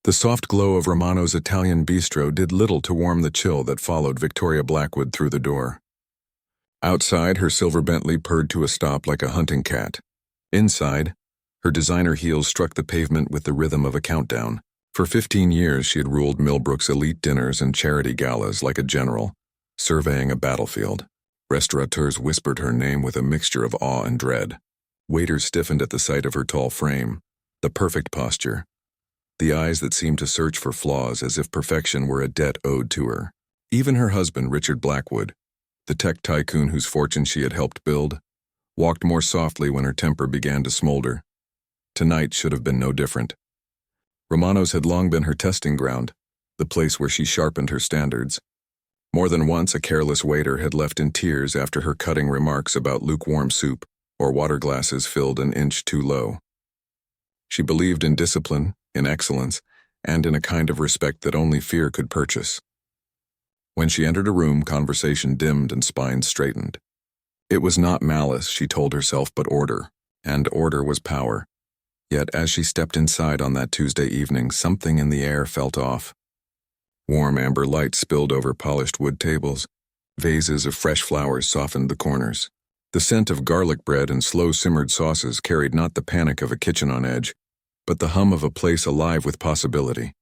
The soft glow of Romano's Italian bistro did little to warm the chill that followed Victoria Blackwood through the door. Outside, her silver Bentley purred to a stop like a hunting cat. Inside, her designer heels struck the pavement with the rhythm of a countdown. For 15 years, she had ruled Millbrook's elite dinners and charity galas like a general, surveying a battlefield. Restaurateurs whispered her name with a mixture of awe and dread. Waiters stiffened at the sight of her tall frame, the perfect posture, the eyes that seemed to search for flaws as if perfection were a debt owed to her. Even her husband, Richard Blackwood, the tech tycoon whose fortune she had helped build, walked more softly when her temper began to smolder. Tonight should have been no different. Romano's had long been her testing ground, the place where she sharpened her standards. More than once, a careless waiter had left in tears after her cutting remarks about lukewarm soup or water glasses filled an inch too low. She believed in discipline, in excellence, and in a kind of respect that only fear could purchase. When she entered a room, conversation dimmed and spines straightened. It was not malice, she told herself, but order, and order was power. Yet as she stepped inside on that Tuesday evening, something in the air felt off. Warm amber light spilled over polished wood tables. Vases of fresh flowers softened the corners. The scent of garlic bread and slow-simmered sauces carried not the panic of a kitchen on edge, but the hum of a place alive with possibility.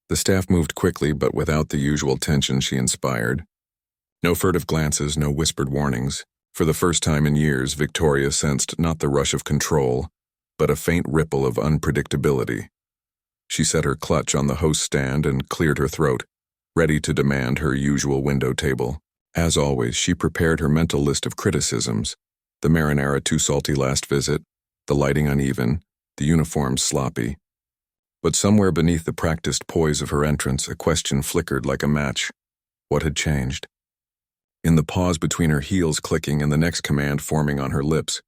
The staff moved quickly, but without the usual tension she inspired. No furtive glances, no whispered warnings. For the first time in years, Victoria sensed not the rush of control, but a faint ripple of unpredictability. She set her clutch on the host stand and cleared her throat, ready to demand her usual window table. As always, she prepared her mental list of criticisms. The marinara too salty last visit, the lighting uneven, the uniforms sloppy. But somewhere beneath the practiced poise of her entrance, a question flickered like a match. What had changed? In the pause between her heels clicking and the next command forming on her lips,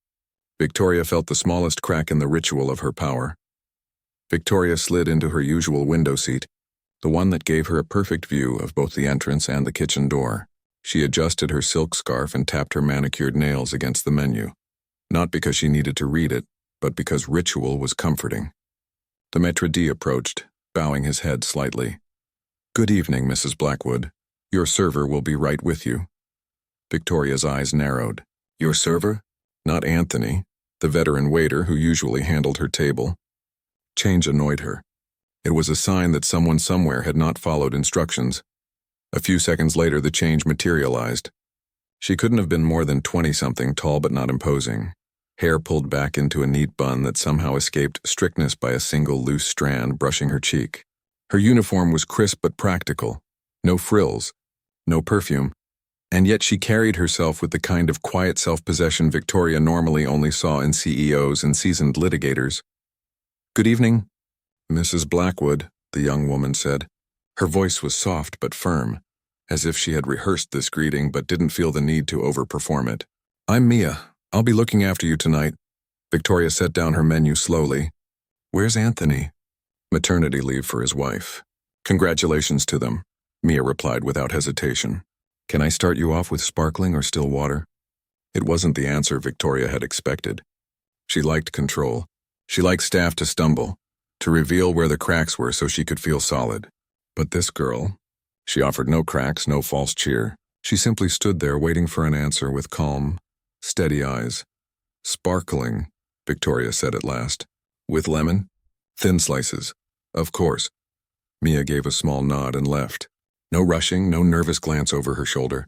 Victoria felt the smallest crack in the ritual of her power. Victoria slid into her usual window seat, the one that gave her a perfect view of both the entrance and the kitchen door. She adjusted her silk scarf and tapped her manicured nails against the menu, not because she needed to read it, but because ritual was comforting. The maître d' approached, bowing his head slightly. "Good evening, Mrs. Blackwood. Your server will be right with you." Victoria's eyes narrowed. "Your server?" Not Anthony, the veteran waiter who usually handled her table. Change annoyed her. It was a sign that someone somewhere had not followed instructions. A few seconds later, the change materialized. She couldn't have been more than 20-something, tall but not imposing. Hair pulled back into a neat bun that somehow escaped strictness by a single loose strand brushing her cheek. Her uniform was crisp but practical. No frills, no perfume, and yet she carried herself with the kind of quiet self-possession Victoria normally only saw in CEOs and seasoned litigators. "Good evening, Mrs. Blackwood," the young woman said. Her voice was soft but firm, as if she had rehearsed this greeting but didn't feel the need to overperform it. "I'm Mia. I'll be looking after you tonight." Victoria set down her menu slowly. "Where's Anthony?" "Maternity leave for his wife." "Congratulations to them," Mia replied without hesitation. "Can I start you off with sparkling or still water?" It wasn't the answer Victoria had expected. She liked control. She liked staff to stumble, to reveal where the cracks were so she could feel solid. But this girl, she offered no cracks, no false cheer. She simply stood there waiting for an answer with calm, steady eyes. "Sparkling," Victoria said at last. "With lemon?" "Thin slices." "Of course." Mia gave a small nod and left. No rushing, no nervous glance over her shoulder.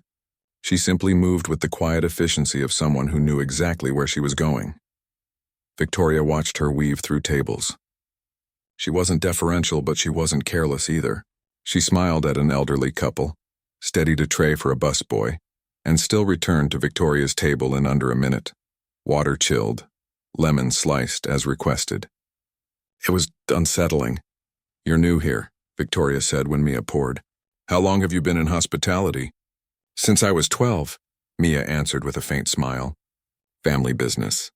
She simply moved with the quiet efficiency of someone who knew exactly where she was going. Victoria watched her weave through tables. She wasn't deferential, but she wasn't careless either. She smiled at an elderly couple, steadied a tray for a busboy, and still returned to Victoria's table in under a minute. Water chilled, lemon sliced as requested. It was unsettling. "You're new here," Victoria said when Mia poured. "How long have you been in hospitality?" "Since I was 12, Mia answered with a faint smile. "Family business.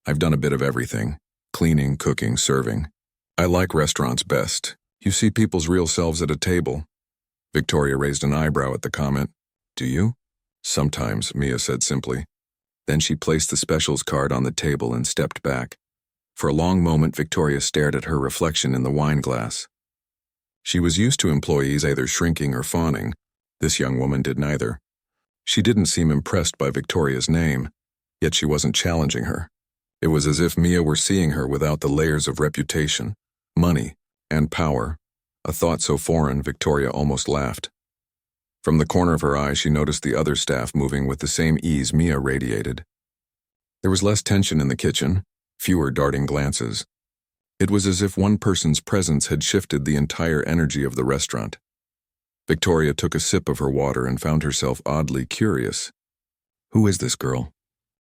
I've done a bit of everything. Cleaning, cooking, serving. I like restaurants best. You see people's real selves at a table." Victoria raised an eyebrow at the comment. "Do you?" "Sometimes," Mia said simply. Then she placed the specials card on the table and stepped back. For a long moment, Victoria stared at her reflection in the wine glass. She was used to employees either shrinking or fawning. This young woman did neither. She didn't seem impressed by Victoria's name, yet she wasn't challenging her. It was as if Mia were seeing her without the layers of reputation, money, and power, a thought so foreign Victoria almost laughed. From the corner of her eye, she noticed the other staff moving with the same ease Mia radiated. There was less tension in the kitchen, fewer darting glances. It was as if one person's presence had shifted the entire energy of the restaurant. Victoria took a sip of her water and found herself oddly curious. Who is this girl?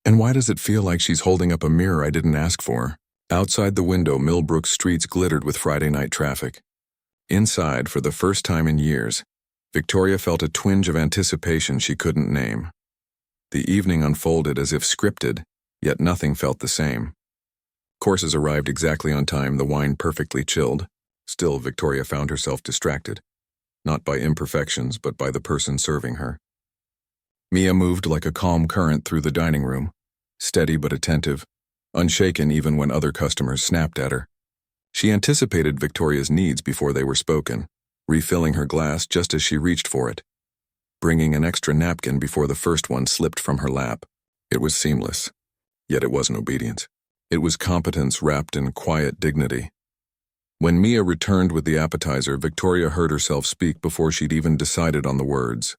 And why does it feel like she's holding up a mirror I didn't ask for? Outside the window, Millbrook's streets glittered with Friday night traffic. Inside, for the first time in years, Victoria felt a twinge of anticipation she couldn't name. The evening unfolded as if scripted, yet nothing felt the same. Courses arrived exactly on time, the wine perfectly chilled. Still, Victoria found herself distracted, not by imperfections, but by the person serving her. Mia moved like a calm current through the dining room, steady but attentive, unshaken even when other customers snapped at her. She anticipated Victoria's needs before they were spoken, refilling her glass just as she reached for it, bringing an extra napkin before the first one slipped from her lap. It was seamless, yet it wasn't obedience. It was competence wrapped in quiet dignity. When Mia returned with the appetizer, Victoria heard herself speak before she'd even decided on the words.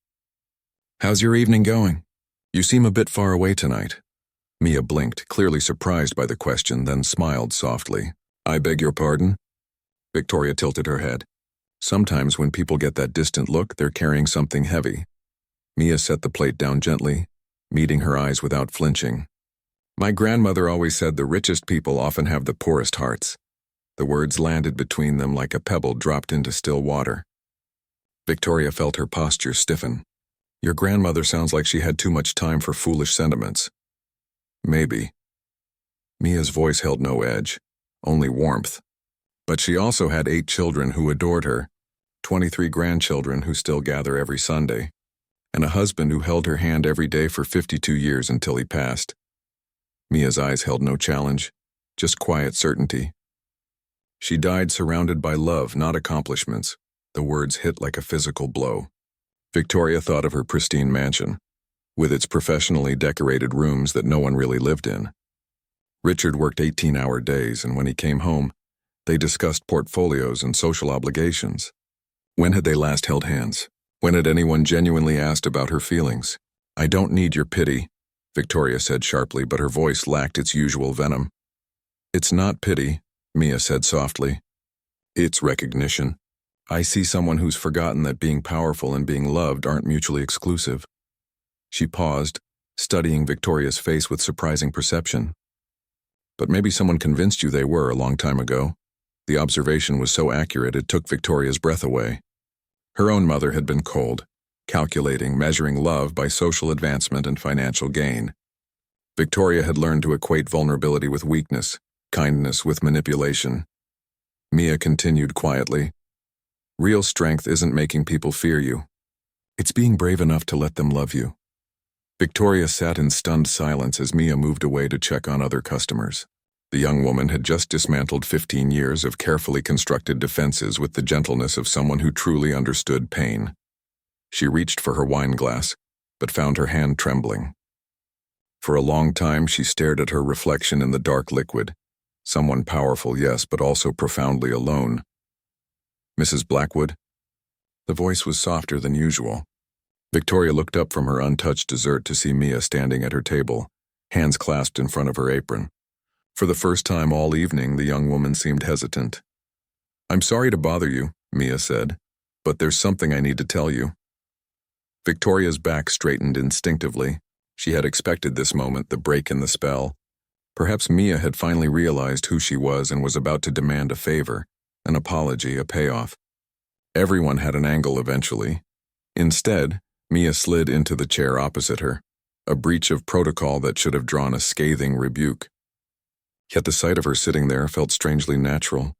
"How's your evening going? You seem a bit far away tonight." Mia blinked, clearly surprised by the question, then smiled softly. "I beg your pardon?" Victoria tilted her head. Sometimes when people get that distant look, they're carrying something heavy. Mia set the plate down gently, meeting her eyes without flinching. "My grandmother always said the richest people often have the poorest hearts." The words landed between them like a pebble dropped into still water. Victoria felt her posture stiffen. "Your grandmother sounds like she had too much time for foolish sentiments." "Maybe." Mia's voice held no edge, only warmth. But she also had 8 children who adored her, 23 grandchildren who still gather every Sunday, and a husband who held her hand every day for 52 years until he passed. Mia's eyes held no challenge, just quiet certainty. She died surrounded by love, not accomplishments. The words hit like a physical blow. Victoria thought of her pristine mansion, with its professionally decorated rooms that no one really lived in. Richard worked 18-hour days, and when he came home, they discussed portfolios and social obligations. When had they last held hands? When had anyone genuinely asked about her feelings? "I don't need your pity," Victoria said sharply, but her voice lacked its usual venom. "It's not pity," Mia said softly. "It's recognition. I see someone who's forgotten that being powerful and being loved aren't mutually exclusive." She paused, studying Victoria's face with surprising perception. "But maybe someone convinced you they were a long time ago." The observation was so accurate it took Victoria's breath away. Her own mother had been cold, calculating, measuring love by social advancement and financial gain. Victoria had learned to equate vulnerability with weakness, kindness with manipulation. Mia continued quietly. "Real strength isn't making people fear you. It's being brave enough to let them love you." Victoria sat in stunned silence as Mia moved away to check on other customers. The young woman had just dismantled 15 years of carefully constructed defenses with the gentleness of someone who truly understood pain. She reached for her wine glass, but found her hand trembling. For a long time, she stared at her reflection in the dark liquid. Someone powerful, yes, but also profoundly alone. "Mrs. Blackwood?" The voice was softer than usual. Victoria looked up from her untouched dessert to see Mia standing at her table, hands clasped in front of her apron. For the first time all evening, the young woman seemed hesitant. "I'm sorry to bother you," Mia said, "but there's something I need to tell you." Victoria's back straightened instinctively. She had expected this moment, the break in the spell. Perhaps Mia had finally realized who she was and was about to demand a favor, an apology, a payoff. Everyone had an angle eventually. Instead, Mia slid into the chair opposite her, a breach of protocol that should have drawn a scathing rebuke. Yet the sight of her sitting there felt strangely natural.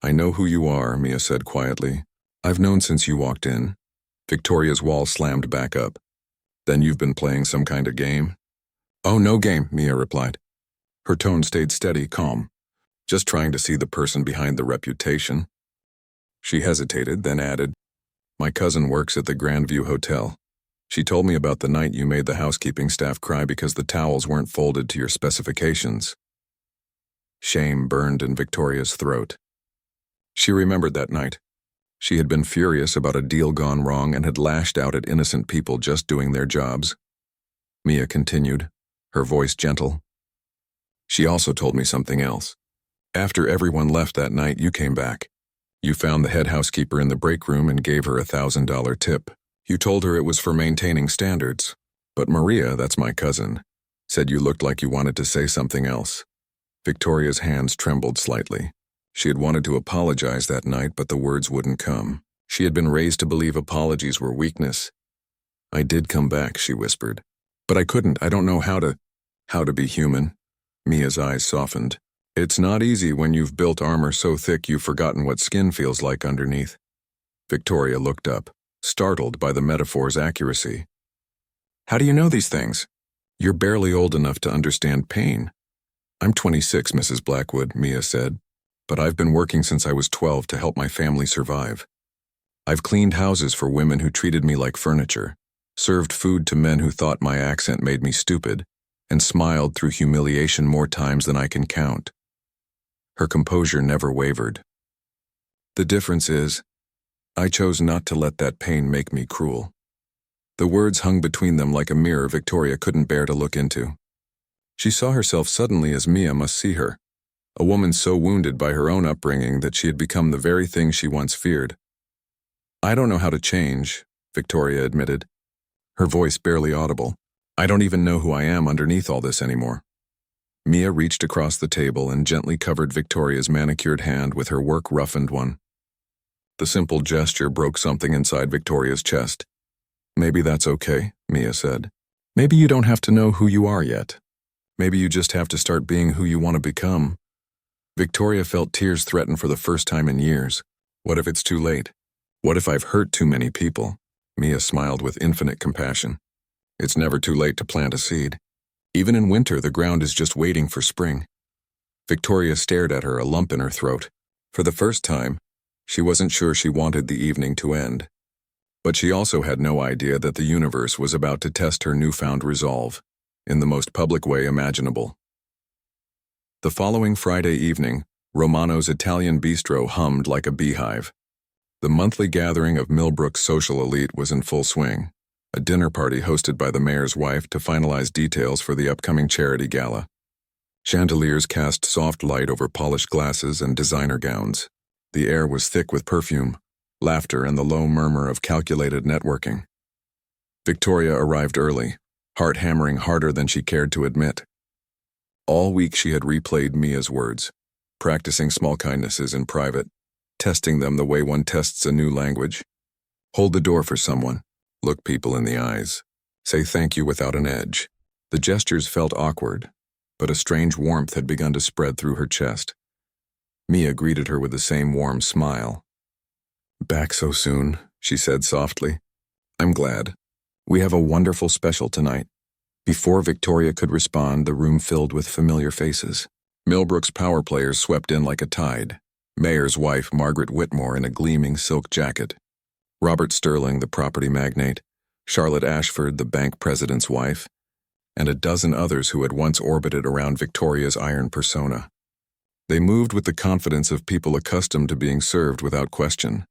"I know who you are," Mia said quietly. "I've known since you walked in." Victoria's wall slammed back up. "Then you've been playing some kind of game?" "Oh, no game," Mia replied. Her tone stayed steady, calm. "Just trying to see the person behind the reputation." She hesitated, then added, "My cousin works at the Grandview Hotel. She told me about the night you made the housekeeping staff cry because the towels weren't folded to your specifications." Shame burned in Victoria's throat. She remembered that night. She had been furious about a deal gone wrong and had lashed out at innocent people just doing their jobs. Mia continued, her voice gentle. "She also told me something else. After everyone left that night, you came back. You found the head housekeeper in the break room and gave her a $1,000 tip. You told her it was for maintaining standards. But Maria, that's my cousin, said you looked like you wanted to say something else." Victoria's hands trembled slightly. She had wanted to apologize that night, but the words wouldn't come. She had been raised to believe apologies were weakness. "I did come back," she whispered. "But I couldn't. I don't know how to be human." Mia's eyes softened. "It's not easy when you've built armor so thick you've forgotten what skin feels like underneath." Victoria looked up, startled by the metaphor's accuracy. "How do you know these things? You're barely old enough to understand pain." "I'm 26, Mrs. Blackwood," Mia said, "but I've been working since I was 12 to help my family survive. I've cleaned houses for women who treated me like furniture, served food to men who thought my accent made me stupid, and smiled through humiliation more times than I can count." Her composure never wavered. "The difference is, I chose not to let that pain make me cruel." The words hung between them like a mirror Victoria couldn't bear to look into. She saw herself suddenly as Mia must see her, a woman so wounded by her own upbringing that she had become the very thing she once feared. "I don't know how to change," Victoria admitted, her voice barely audible. "I don't even know who I am underneath all this anymore." Mia reached across the table and gently covered Victoria's manicured hand with her work-roughened one. The simple gesture broke something inside Victoria's chest. "Maybe that's okay," Mia said. "Maybe you don't have to know who you are yet. Maybe you just have to start being who you want to become." Victoria felt tears threaten for the first time in years. What if it's too late? What if I've hurt too many people? Mia smiled with infinite compassion. It's never too late to plant a seed. Even in winter, the ground is just waiting for spring. Victoria stared at her, a lump in her throat. For the first time, she wasn't sure she wanted the evening to end. But she also had no idea that the universe was about to test her newfound resolve, in the most public way imaginable. The following Friday evening, Romano's Italian bistro hummed like a beehive. The monthly gathering of Millbrook's social elite was in full swing, a dinner party hosted by the mayor's wife to finalize details for the upcoming charity gala. Chandeliers cast soft light over polished glasses and designer gowns. The air was thick with perfume, laughter, and the low murmur of calculated networking. Victoria arrived early, heart hammering harder than she cared to admit. All week she had replayed Mia's words, practicing small kindnesses in private, testing them the way one tests a new language. Hold the door for someone, look people in the eyes, say thank you without an edge. The gestures felt awkward, but a strange warmth had begun to spread through her chest. Mia greeted her with the same warm smile. "Back so soon," she said softly. "I'm glad. We have a wonderful special tonight." Before Victoria could respond, the room filled with familiar faces. Millbrook's power players swept in like a tide. Mayor's wife, Margaret Whitmore, in a gleaming silk jacket. Robert Sterling, the property magnate. Charlotte Ashford, the bank president's wife. And a dozen others who had once orbited around Victoria's iron persona. They moved with the confidence of people accustomed to being served without question.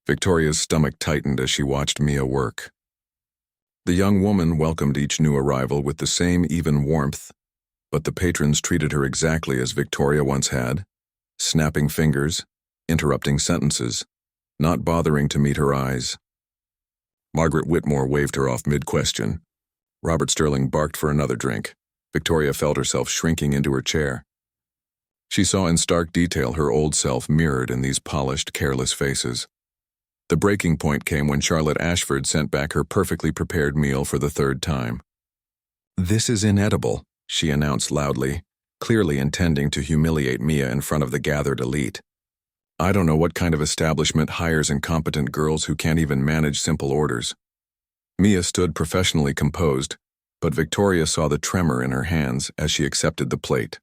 Victoria's stomach tightened as she watched Mia work. The young woman welcomed each new arrival with the same even warmth, but the patrons treated her exactly as Victoria once had, snapping fingers, interrupting sentences, not bothering to meet her eyes. Margaret Whitmore waved her off mid-question. Robert Sterling barked for another drink. Victoria felt herself shrinking into her chair. She saw in stark detail her old self mirrored in these polished, careless faces. The breaking point came when Charlotte Ashford sent back her perfectly prepared meal for the third time. "This is inedible," she announced loudly, clearly intending to humiliate Mia in front of the gathered elite. "I don't know what kind of establishment hires incompetent girls who can't even manage simple orders." Mia stood professionally composed, but Victoria saw the tremor in her hands as she accepted the plate.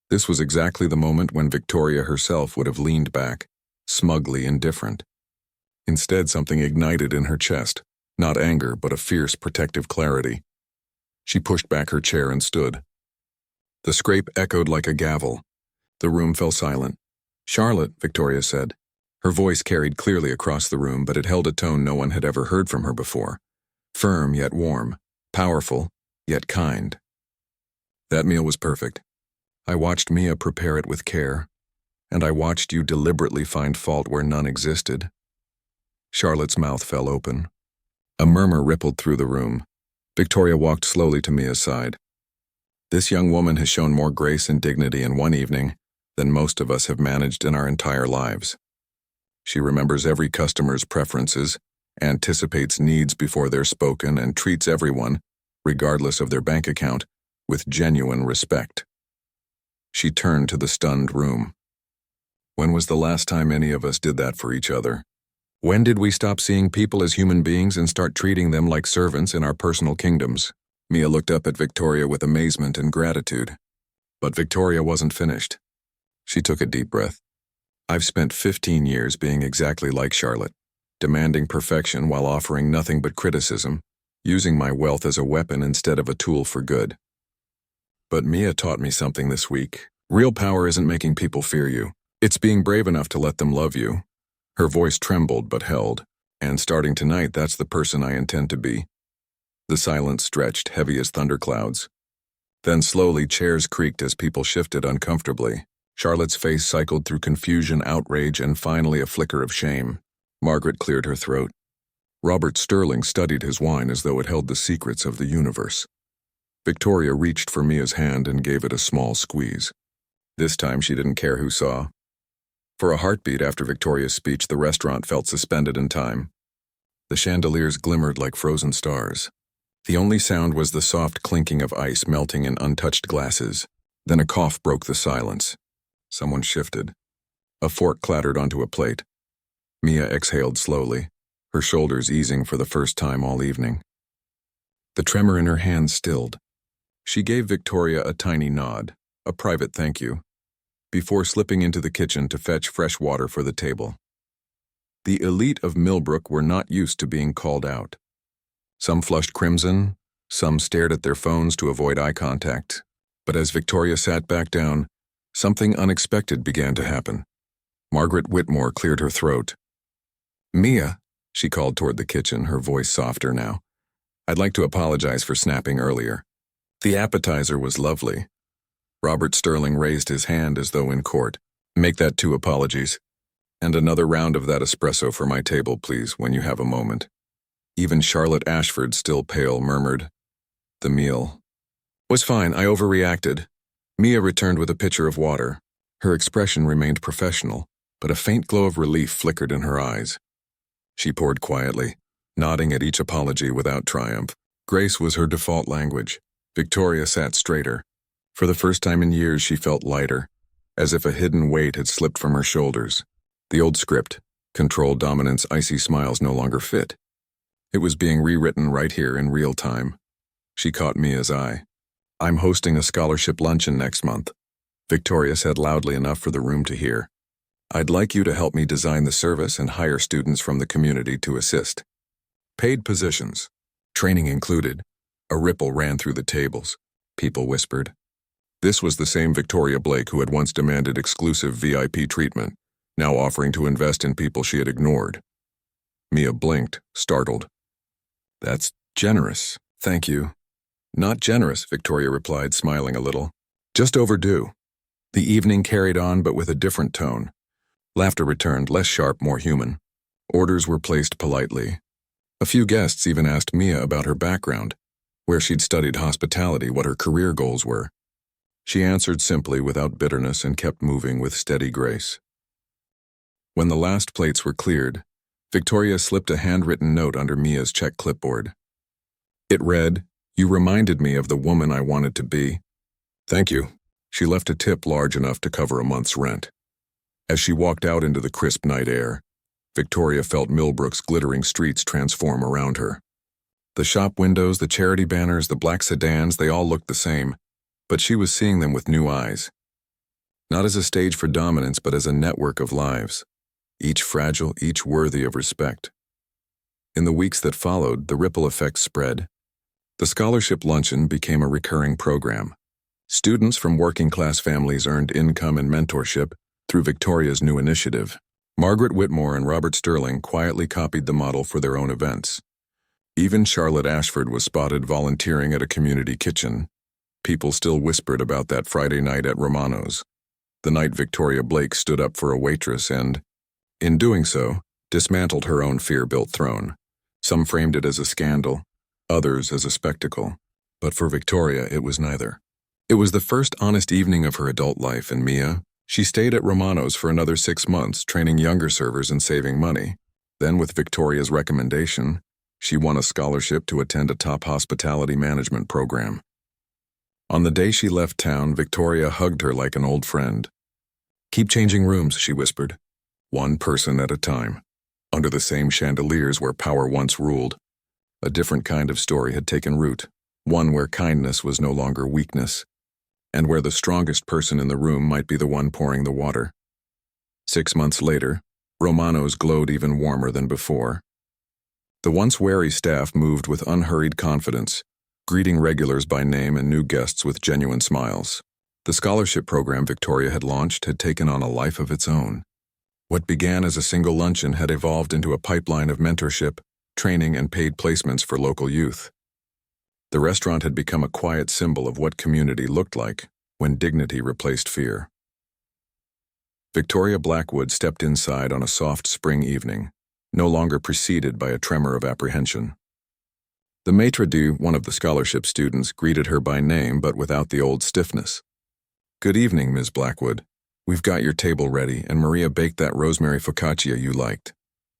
This was exactly the moment when Victoria herself would have leaned back, smugly indifferent. Instead, something ignited in her chest, not anger, but a fierce, protective clarity. She pushed back her chair and stood. The scrape echoed like a gavel. The room fell silent. "Charlotte," Victoria said. Her voice carried clearly across the room, but it held a tone no one had ever heard from her before. Firm yet warm, powerful yet kind. That meal was perfect. I watched Mia prepare it with care, and I watched you deliberately find fault where none existed. Charlotte's mouth fell open. A murmur rippled through the room. Victoria walked slowly to Mia's side. "This young woman has shown more grace and dignity in one evening than most of us have managed in our entire lives. She remembers every customer's preferences, anticipates needs before they're spoken, and treats everyone, regardless of their bank account, with genuine respect." She turned to the stunned room. When was the last time any of us did that for each other? When did we stop seeing people as human beings and start treating them like servants in our personal kingdoms? Mia looked up at Victoria with amazement and gratitude. But Victoria wasn't finished. She took a deep breath. "I've spent 15 years being exactly like Charlotte, demanding perfection while offering nothing but criticism, using my wealth as a weapon instead of a tool for good. But Mia taught me something this week. Real power isn't making people fear you. It's being brave enough to let them love you." Her voice trembled but held. "And starting tonight, that's the person I intend to be." The silence stretched, heavy as thunderclouds. Then slowly chairs creaked as people shifted uncomfortably. Charlotte's face cycled through confusion, outrage, and finally a flicker of shame. Margaret cleared her throat. Robert Sterling studied his wine as though it held the secrets of the universe. Victoria reached for Mia's hand and gave it a small squeeze. This time she didn't care who saw. For a heartbeat after Victoria's speech, the restaurant felt suspended in time. The chandeliers glimmered like frozen stars. The only sound was the soft clinking of ice melting in untouched glasses. Then a cough broke the silence. Someone shifted. A fork clattered onto a plate. Mia exhaled slowly, her shoulders easing for the first time all evening. The tremor in her hands stilled. She gave Victoria a tiny nod, a private thank you, before slipping into the kitchen to fetch fresh water for the table. The elite of Millbrook were not used to being called out. Some flushed crimson, some stared at their phones to avoid eye contact. But as Victoria sat back down, something unexpected began to happen. Margaret Whitmore cleared her throat. "Mia," she called toward the kitchen, her voice softer now. "I'd like to apologize for snapping earlier. The appetizer was lovely." Robert Sterling raised his hand as though in court. "Make that 2 apologies. And another round of that espresso for my table, please, when you have a moment." Even Charlotte Ashford, still pale, murmured, "The meal was fine. I overreacted." Mia returned with a pitcher of water. Her expression remained professional, but a faint glow of relief flickered in her eyes. She poured quietly, nodding at each apology without triumph. Grace was her default language. Victoria sat straighter. For the first time in years, she felt lighter, as if a hidden weight had slipped from her shoulders. The old script, control, dominance, icy smiles, no longer fit. It was being rewritten right here in real time. She caught Mia's eye. "I'm hosting a scholarship luncheon next month," Victoria said loudly enough for the room to hear. "I'd like you to help me design the service and hire students from the community to assist. Paid positions, training included." A ripple ran through the tables. People whispered. This was the same Victoria Blake who had once demanded exclusive VIP treatment, now offering to invest in people she had ignored. Mia blinked, startled. "That's generous, thank you." "Not generous," Victoria replied, smiling a little. "Just overdue." The evening carried on, but with a different tone. Laughter returned, less sharp, more human. Orders were placed politely. A few guests even asked Mia about her background, where she'd studied hospitality, what her career goals were. She answered simply, without bitterness, and kept moving with steady grace. When the last plates were cleared, Victoria slipped a handwritten note under Mia's check clipboard. It read, "You reminded me of the woman I wanted to be." "Thank you." She left a tip large enough to cover a month's rent. As she walked out into the crisp night air, Victoria felt Millbrook's glittering streets transform around her. The shop windows, the charity banners, the black sedans, they all looked the same, but she was seeing them with new eyes. Not as a stage for dominance, but as a network of lives. each fragile, each worthy of respect. In the weeks that followed, the ripple effect spread. The scholarship luncheon became a recurring program. Students from working-class families earned income and mentorship through Victoria's new initiative. Margaret Whitmore and Robert Sterling quietly copied the model for their own events. Even Charlotte Ashford was spotted volunteering at a community kitchen. People still whispered about that Friday night at Romano's, the night Victoria Blake stood up for a waitress and, in doing so, dismantled her own fear-built throne. Some framed it as a scandal, others as a spectacle, but for Victoria it was neither. It was the first honest evening of her adult life, and Mia, she stayed at Romano's for another 6 months, training younger servers and saving money. Then, with Victoria's recommendation, she won a scholarship to attend a top hospitality management program. On the day she left town, Victoria hugged her like an old friend. "Keep changing rooms," she whispered, "one person at a time." Under the same chandeliers where power once ruled, a different kind of story had taken root, one where kindness was no longer weakness, and where the strongest person in the room might be the one pouring the water. 6 months later, Romano's glowed even warmer than before. The once wary staff moved with unhurried confidence, greeting regulars by name and new guests with genuine smiles. The scholarship program Victoria had launched had taken on a life of its own. What began as a single luncheon had evolved into a pipeline of mentorship, training, and paid placements for local youth. The restaurant had become a quiet symbol of what community looked like when dignity replaced fear. Victoria Blackwood stepped inside on a soft spring evening, no longer preceded by a tremor of apprehension. The maitre d', one of the scholarship students, greeted her by name but without the old stiffness. "Good evening, Ms. Blackwood. We've got your table ready, and Maria baked that rosemary focaccia you liked."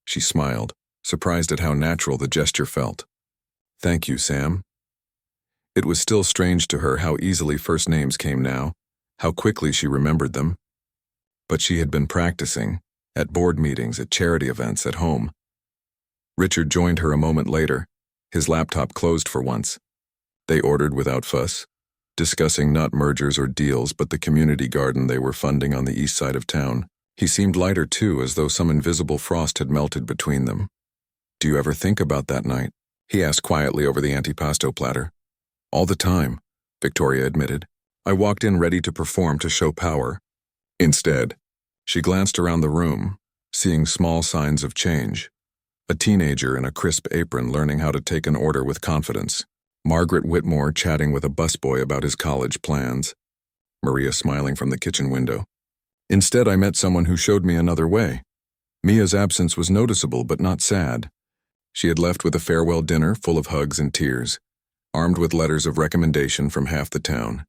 She smiled, surprised at how natural the gesture felt. "Thank you, Sam." It was still strange to her how easily first names came now, how quickly she remembered them. But she had been practicing, at board meetings, at charity events, at home. Richard joined her a moment later, his laptop closed for once. They ordered without fuss, discussing not mergers or deals but the community garden they were funding on the east side of town. He seemed lighter too, as though some invisible frost had melted between them. "Do you ever think about that night?" he asked quietly over the antipasto platter. "All the time," Victoria admitted. "I walked in ready to perform, to show power. Instead, she glanced around the room, seeing small signs of change. A teenager in a crisp apron learning how to take an order with confidence. Margaret Whitmore chatting with a busboy about his college plans. Maria smiling from the kitchen window. Instead, I met someone who showed me another way. Mia's absence was noticeable but not sad. She had left with a farewell dinner full of hugs and tears, armed with letters of recommendation from half the town.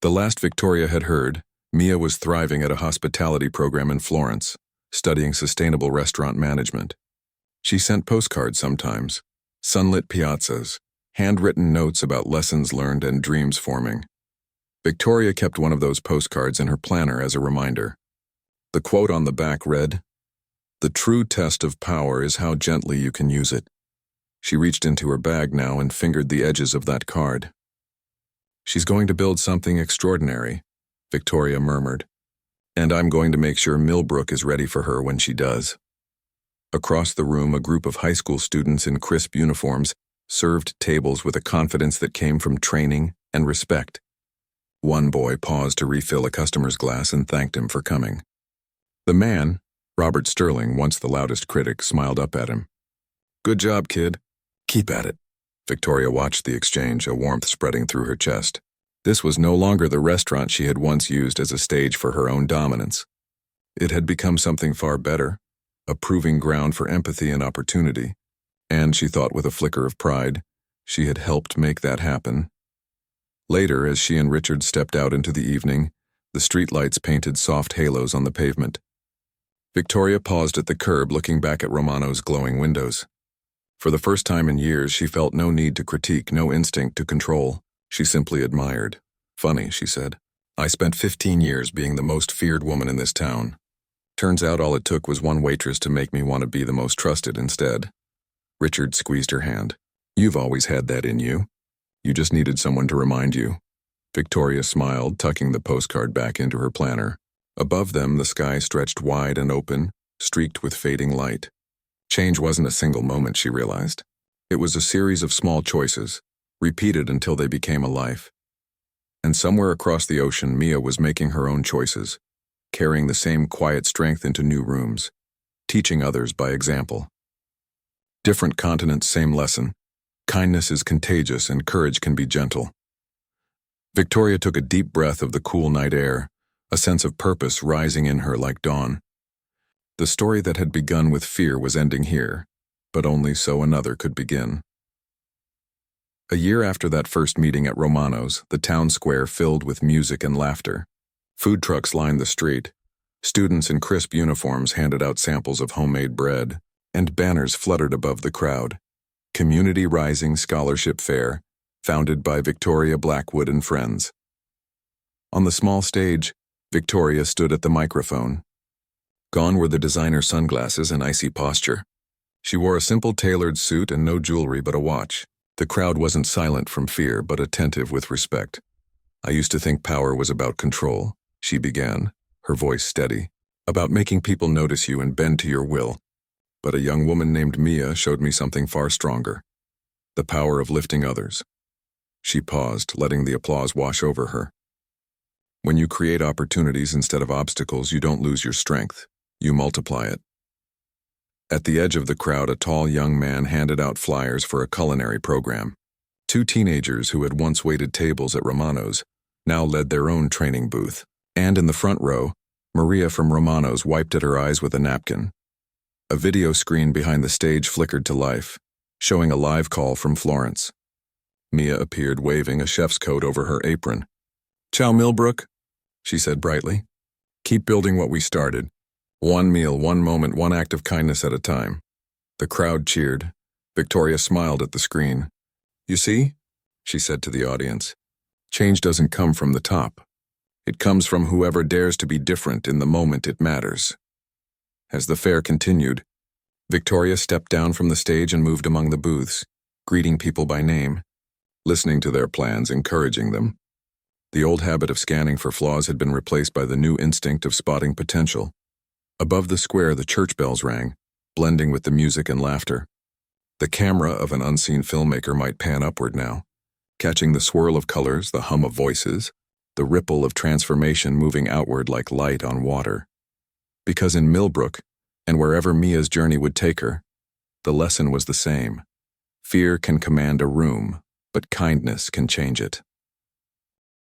The last Victoria had heard, Mia was thriving at a hospitality program in Florence, studying sustainable restaurant management. She sent postcards sometimes, sunlit piazzas, handwritten notes about lessons learned and dreams forming. Victoria kept one of those postcards in her planner as a reminder. The quote on the back read, "The true test of power is how gently you can use it." She reached into her bag now and fingered the edges of that card. "She's going to build something extraordinary," Victoria murmured, "and I'm going to make sure Millbrook is ready for her when she does." Across the room, a group of high school students in crisp uniforms served tables with a confidence that came from training and respect. One boy paused to refill a customer's glass and thanked him for coming. The man, Robert Sterling, once the loudest critic, smiled up at him. "Good job, kid. Keep at it." Victoria watched the exchange, a warmth spreading through her chest. This was no longer the restaurant she had once used as a stage for her own dominance. It had become something far better, a proving ground for empathy and opportunity. And, she thought with a flicker of pride, she had helped make that happen. Later, as she and Richard stepped out into the evening, the streetlights painted soft halos on the pavement. Victoria paused at the curb, looking back at Romano's glowing windows. For the first time in years, she felt no need to critique, no instinct to control. She simply admired. "Funny," she said. "I spent 15 years being the most feared woman in this town. Turns out all it took was one waitress to make me want to be the most trusted instead." Richard squeezed her hand. "You've always had that in you. You just needed someone to remind you." Victoria smiled, tucking the postcard back into her planner. Above them, the sky stretched wide and open, streaked with fading light. Change wasn't a single moment, she realized. It was a series of small choices, repeated until they became a life. And somewhere across the ocean, Mia was making her own choices, carrying the same quiet strength into new rooms, teaching others by example. Different continents, same lesson. Kindness is contagious and courage can be gentle. Victoria took a deep breath of the cool night air, a sense of purpose rising in her like dawn. The story that had begun with fear was ending here, but only so another could begin. A year after that first meeting at Romano's, the town square filled with music and laughter. Food trucks lined the street. Students in crisp uniforms handed out samples of homemade bread, and banners fluttered above the crowd. Community Rising Scholarship Fair, founded by Victoria Blackwood and friends. On the small stage, Victoria stood at the microphone. Gone were the designer sunglasses and icy posture. She wore a simple tailored suit and no jewelry but a watch. The crowd wasn't silent from fear, but attentive with respect. I used to think power was about control, she began, her voice steady, about making people notice you and bend to your will. But a young woman named Mia showed me something far stronger. The power of lifting others. She paused, letting the applause wash over her. When you create opportunities instead of obstacles, you don't lose your strength. You multiply it. At the edge of the crowd, a tall young man handed out flyers for a culinary program. Two teenagers who had once waited tables at Romano's now led their own training booth. And in the front row, Maria from Romano's wiped at her eyes with a napkin. A video screen behind the stage flickered to life, showing a live call from Florence. Mia appeared, waving a chef's coat over her apron. "Ciao, Millbrook," she said brightly. "Keep building what we started. One meal, one moment, one act of kindness at a time." The crowd cheered. Victoria smiled at the screen. "You see," she said to the audience, "change doesn't come from the top. It comes from whoever dares to be different in the moment it matters." As the fair continued, Victoria stepped down from the stage and moved among the booths, greeting people by name, listening to their plans, encouraging them. The old habit of scanning for flaws had been replaced by the new instinct of spotting potential. Above the square, the church bells rang, blending with the music and laughter. The camera of an unseen filmmaker might pan upward now, catching the swirl of colors, the hum of voices, the ripple of transformation moving outward like light on water. Because in Millbrook, and wherever Mia's journey would take her, the lesson was the same. Fear can command a room, but kindness can change it.